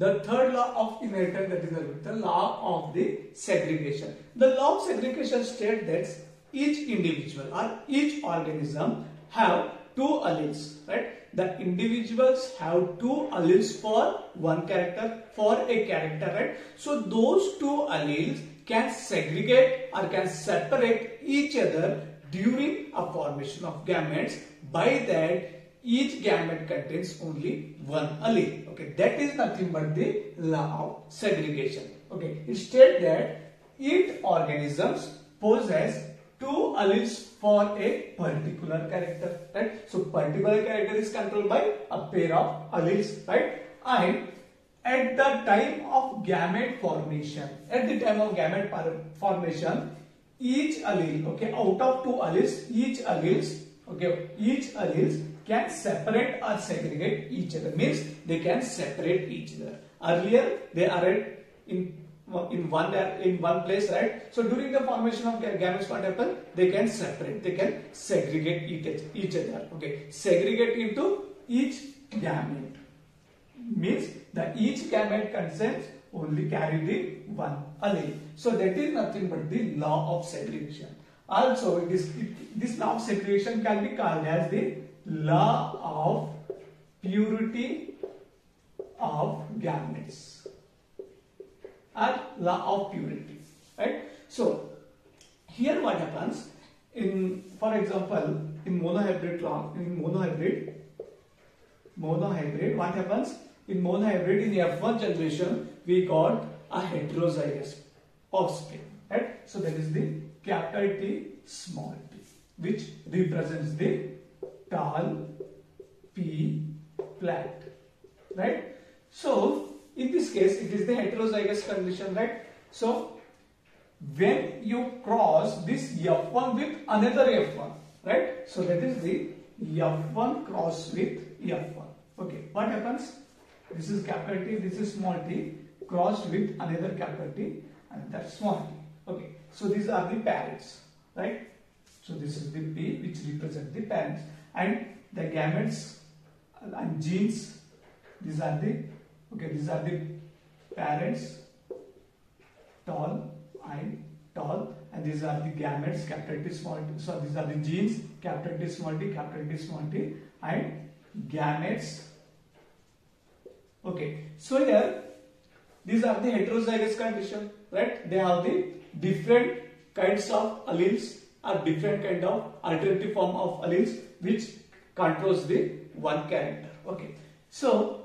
the third law of inheritance, that is the law of the segregation. The law of segregation states that each individual or each organism have two alleles, right? The individuals have two alleles for one character, for a character, right? So those two alleles can segregate or can separate each other during a formation of gametes. By that, each gamete contains only one allele. Okay, that is nothing but the law of segregation. Okay, it states that each organisms possess two alleles for a particular character, right? So particular character is controlled by a pair of alleles, right? And at the time of gamete formation, each allele, okay, out of two alleles, each alleles can separate or segregate each other. Means they can separate each other. Earlier they are in one place, right? So during the formation of gametes, what happens? They can separate, they can segregate each other. Okay, segregate into each gamete means that each gamete contains only carry the one allele. So that is nothing but the law of segregation. Also, this law of segregation can be called as the law of purity of gametes or law of purity, right? So here what happens for example, in monohybrid, what happens? In monohybrid, in F1 generation, we got a heterozygous offspring, right? So that is the capital T, small t, which represents the tall P plant, right? So in this case, it is the heterozygous condition, right? So when you cross this F1 with another F1, right? So that is the F1 cross with F1. Okay, what happens? This is capital T, this is small t, crossed with another capital T and that's small t. Okay, so these are the parents, right? So this is the P which represents the parents, and the gametes and genes, these are the parents, tall and tall, and these are the gametes, capital T, small t. So these are the genes, capital T, small t, and gametes. Okay, so here these are the heterozygous condition, right? They have the different kinds of alleles or different kind of alternative form of alleles which controls the one character. Okay, so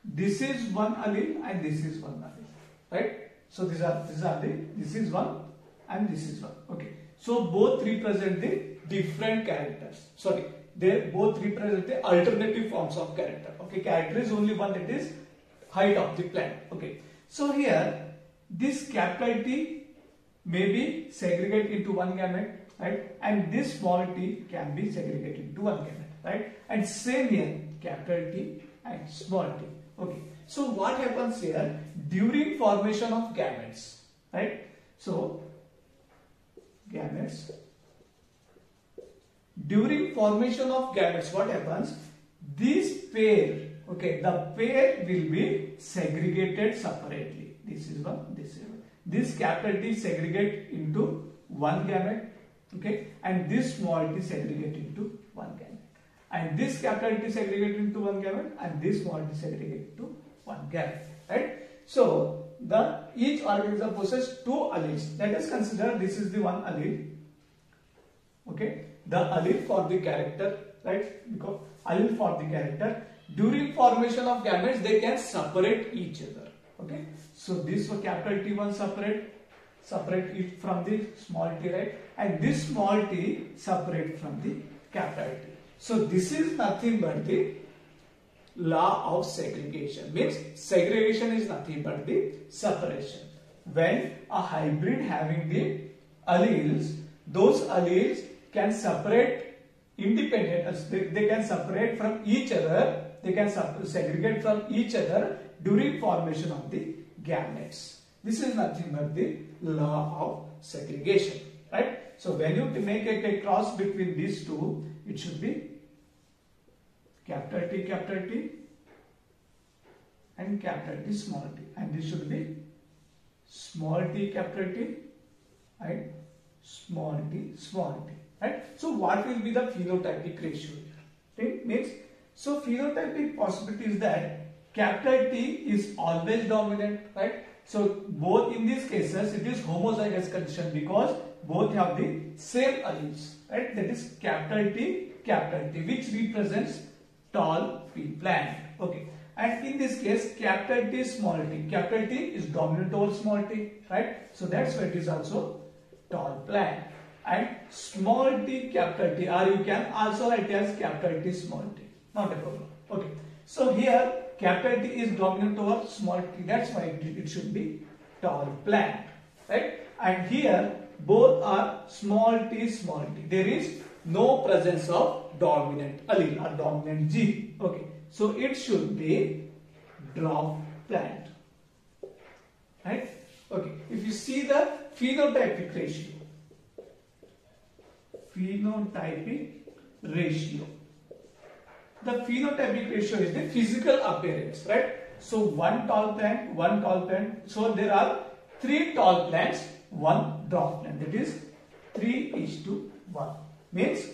this is one allele and this is one allele, right? So this is one and this is one. Okay, so both represent the different characters. Sorry, they both represent the alternative forms of character. Okay, character is only one, that is height of the plant. Okay, so here this capital T may be segregated into one gamete, right? And this small t can be segregated into one gamete, right? And same here, capital T and small t. Okay, so what happens here during formation of gametes, right? So gametes, during formation of gametes, what happens? This pair, okay, the pair will be segregated separately. This is one, this is one. This capital T segregate into one gamete, okay, and this small t segregate into one gamete, and this capital T segregate into one gamete, and this small t segregate into one gamete, right? So each organism possesses two alleles. Let us consider this is the one allele, okay, the allele for the character, right? Because allele for the character, during formation of gametes they can separate each other. Okay, so this capital T1 separate it from the small t, right? And this small t separate from the capital T. So this is nothing but the law of segregation. Means segregation is nothing but the separation. When a hybrid having the alleles, those alleles can separate independent, they can separate from each other, they can segregate from each other during formation of the gametes. This is nothing but the law of segregation, right? So when you make a cross between these two, it should be capital T, and capital T small t, and this should be small t capital T and small t, right? So what will be the phenotypic ratio? It means, so phenotypic possibility is that capital T is always dominant, right? So both in these cases it is homozygous condition because both have the same alleles, right? That is capital T, which represents tall pea plant. Okay. And in this case, capital T, small t. Capital T is dominant over small t, right? So that's why it is also tall plant. And small t, capital T, or you can also write as capital T, small t. Not a problem. Okay. So here, capital T is dominant over small t. That's why it should be tall plant, right? And here, both are small t, There is no presence of dominant allele or dominant gene. Okay. So it should be dwarf plant, right? Okay. If you see the phenotypic ratio, the phenotypic ratio is the physical appearance, right? So one tall plant. So there are 3 tall plants, 1 dwarf plant. That is 3:1. Means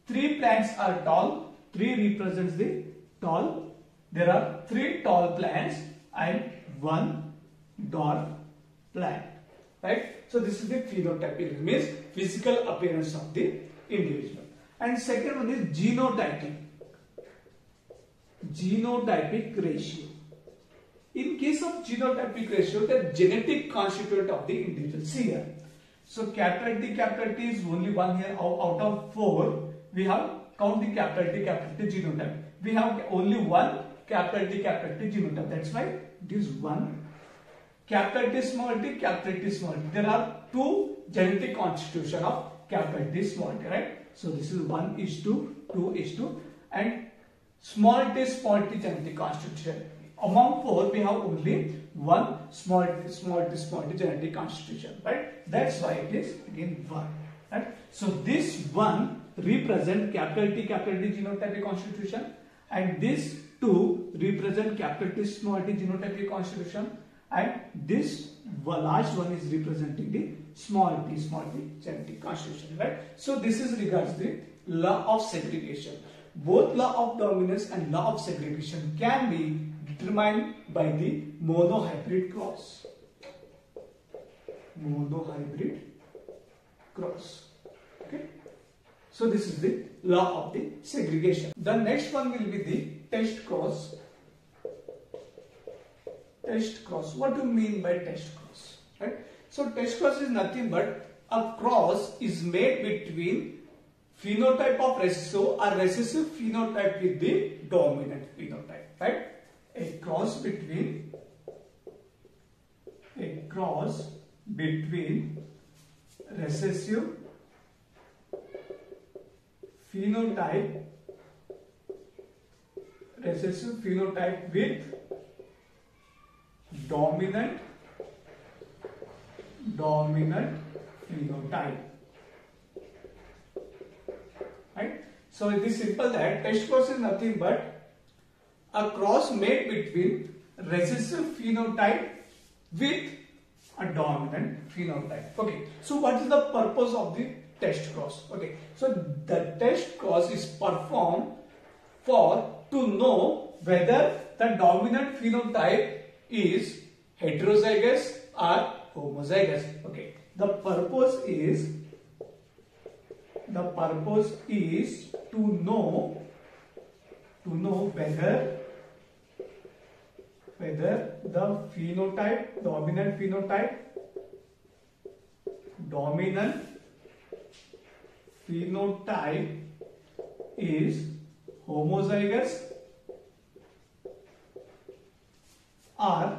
3 plants are tall, 3 represents the tall. There are 3 tall plants and 1 dwarf plant, right? So this is the phenotypic, means physical appearance of the individual. And second one is genotypic ratio. In case of genotypic ratio, the genetic constituent of the individual. See here. So capital T is only one here. Out of 4, we have count the capital T genotype. We have only one capital T genotype. That's why it is 1. Capital T small t. There are 2 genetic constitution of capital T small t, right? So this is 1:2, 2:2, and small t genetic constitution. Among 4, we have only one small t genetic constitution, right? That's why it is again 1. Right? So this 1 represent capital T genotypic constitution, and this 2 represent capital T small t genotypic constitution, and this last one is representing the small t genetic constitution, right? So this is regards the law of segregation. Both law of dominance and law of segregation can be determined by the monohybrid cross. Okay. So this is the law of the segregation. The next one will be the test cross. What do you mean by test cross? Right? So test cross is nothing but a cross is made between phenotype of recessive or recessive phenotype with the dominant phenotype, right? A cross between recessive phenotype with dominant phenotype, right? So it is simple that test cross is nothing but a cross made between recessive phenotype with a dominant phenotype. Okay, so what is the purpose of the test cross? Okay, so the test cross is performed to know whether the dominant phenotype is heterozygous or homozygous. Okay, the purpose is to know whether the phenotype, dominant phenotype is homozygous or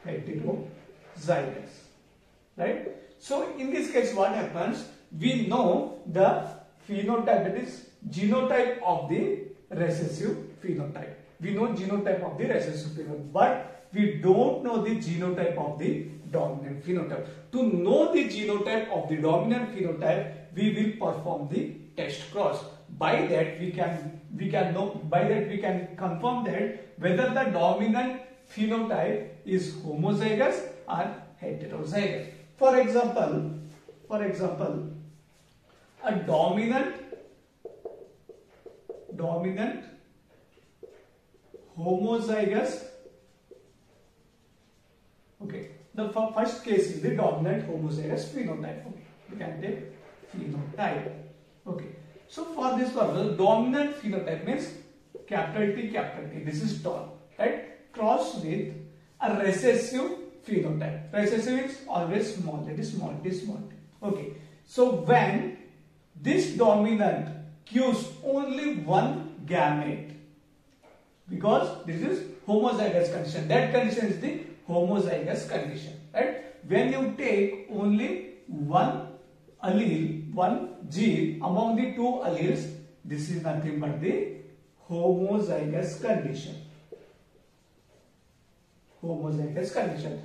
heterozygous, right? So in this case what happens, we know the phenotype, that is genotype of the recessive phenotype. We know genotype of the recessive phenotype, but we don't know the genotype of the dominant phenotype. To know the genotype of the dominant phenotype, we will perform the test cross. by that we can know, by that we can confirm that whether the dominant phenotype is homozygous or heterozygous. For example, a dominant homozygous, okay, the first case is the dominant homozygous phenotype. Okay, we can take phenotype. Okay, so for this purpose, dominant phenotype means capital T, this is tall, right, cross with a recessive phenotype. Recessive is always small, that is small t. Okay, so when this dominant gives only one gamete, because this is homozygous condition, that condition is the homozygous condition, right? When you take only one allele, one gene among the two alleles, this is nothing but the homozygous condition. Homozygous condition.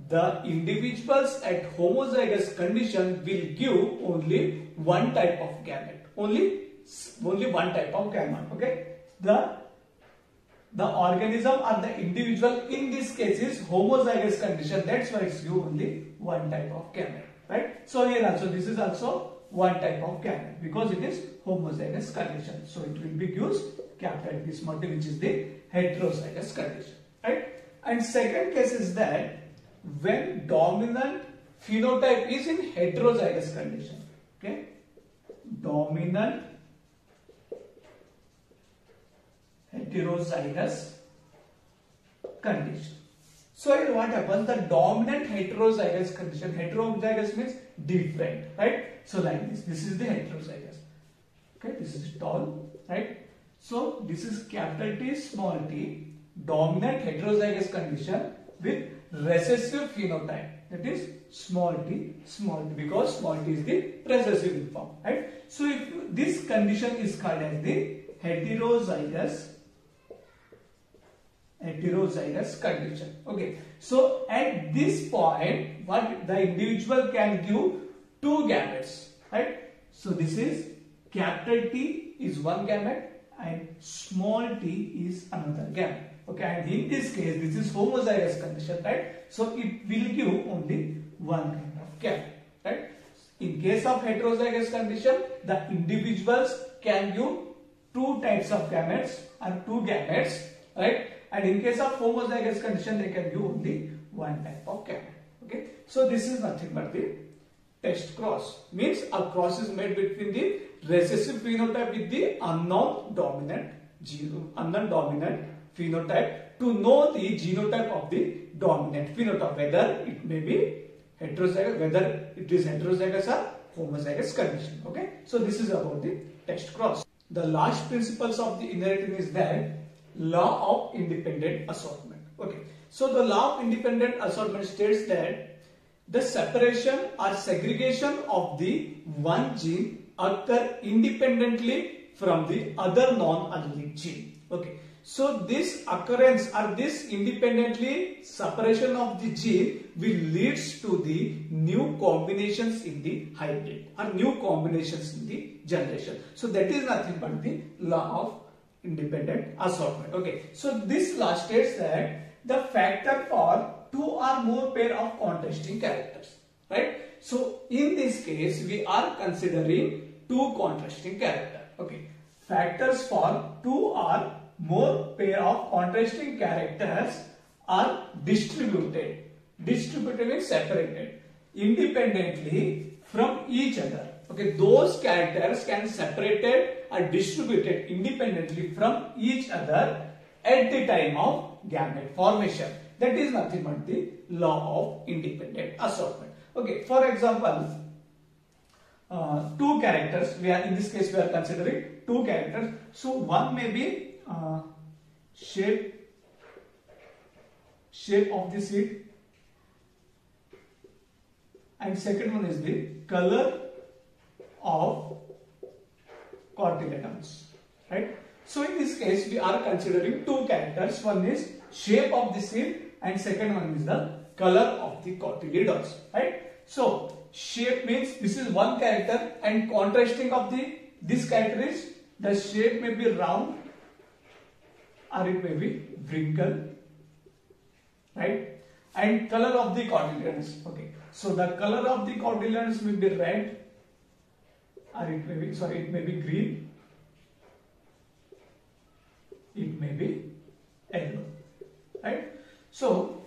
The individuals at homozygous condition will give only one type of gamete. Only one type of gamete. Okay. The organism or the individual in this case is homozygous condition. That's why it's give only one type of gamete. Right. So here also this is also one type of gamete because it is homozygous condition. So it will be used capital T small t, which is the heterozygous condition. Right. And second case is that when dominant phenotype is in heterozygous condition. Okay. Dominant heterozygous condition. So here what happens? The dominant heterozygous condition. Heterozygous means different, right? So like this. This is the heterozygous. Okay, this is tall, right? So this is capital T small t, dominant heterozygous condition with recessive phenotype. That is small t, because small t is the recessive form, right? So if this condition is called as the heterozygous condition. Okay. So at this point, what the individual can give two gametes, right? So this is capital T is one gamete and small t is another gamete. Okay, and in this case, this is homozygous condition, right? So it will give only one kind of gamete, right? In case of heterozygous condition, the individuals can give two types of gametes or two gametes, right? And in case of homozygous condition, they can give only one type of gamete. Okay, so this is nothing but the test cross. Means a cross is made between the recessive phenotype with the unknown dominant phenotype to know the genotype of the dominant phenotype, whether it may be heterozygous, whether it is heterozygous or homozygous condition. Okay, so this is about the test cross. The last principles of the inheritance is that law of independent assortment. Okay, so the law of independent assortment states that the separation or segregation of the one gene occur independently from the other non-allelic gene. Okay, so this occurrence or this independently separation of the gene will leads to the new combinations in the hybrid or new combinations in the generation. So that is nothing but the law of independent assortment. Okay, so this law states that the factor for two or more pair of contrasting characters, right? So in this case we are considering two contrasting characters. Okay, factors for two or more pair of contrasting characters are distributed means separated independently from each other. Okay, those characters can separated or distributed independently from each other at the time of gamete formation. That is nothing but the law of independent assortment. Okay, for example, two characters. In this case we are considering two characters. So one may be shape of the seed, and second one is the color of cotyledons, right? So in this case we are considering two characters. One is shape of the seed and second one is the color of the cotyledons, right? So shape means this is one character and contrasting of this character is The shape may be round or it may be wrinkle, right? And color of the cotyledons. Okay, so the color of the cotyledons will be red, or it may be green, it may be yellow, right? So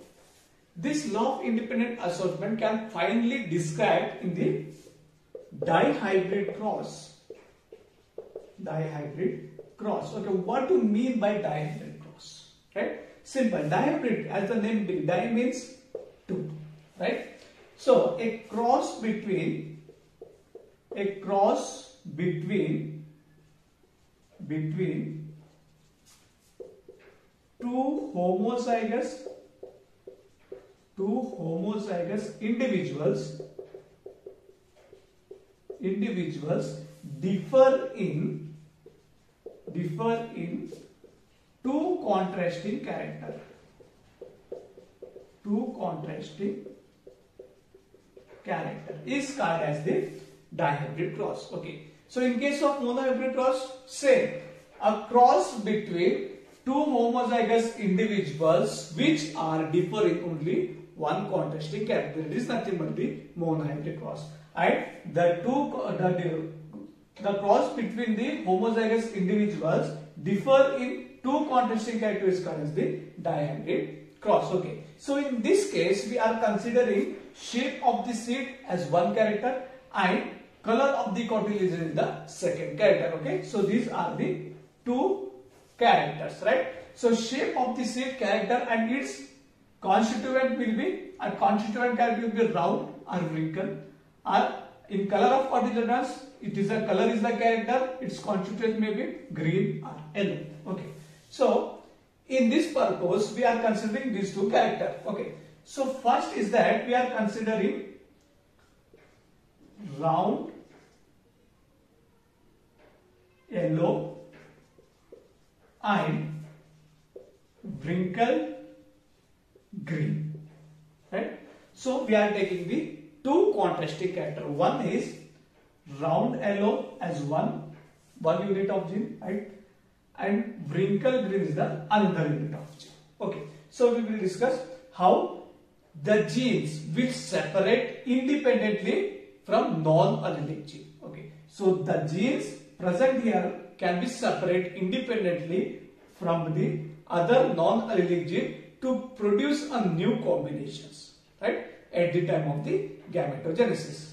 this law of independent assortment can finally described in the dihybrid cross. Dihybrid cross. Okay, what do you mean by dihybrid cross? Right? Simple. Dihybrid, as the name implies, di means two, right? So a cross between two homozygous individuals differ in two contrasting character. Is called as the dihybrid cross. Okay. So in case of monohybrid cross, say a cross between two homozygous individuals which are differing only one contrasting character. It is nothing but the monohybrid cross. And the cross between the homozygous individuals differ in two contrasting characters is called as the dihybrid cross. Okay. So in this case, we are considering shape of the seed as one character and color of the cotyledon is the second character. Okay. So these are the two characters, right? So shape of the seed character and its constituent will be, a constituent character will be round or wrinkle, or in color of cotyledons, it is a color is the character, its constituent may be green or yellow. Okay. So in this purpose, we are considering these two characters. Okay. So first is that we are considering round yellow and wrinkle green, right? So we are taking the two contrasting character. One is round yellow as one unit of gene, right? And wrinkle green is the another unit of gene. Okay. So we will discuss how the genes will separate independently from non-allelic gene. Okay. So the genes present here can be separate independently from the other non-allelic gene to produce a new combinations, right, at the time of the gametogenesis.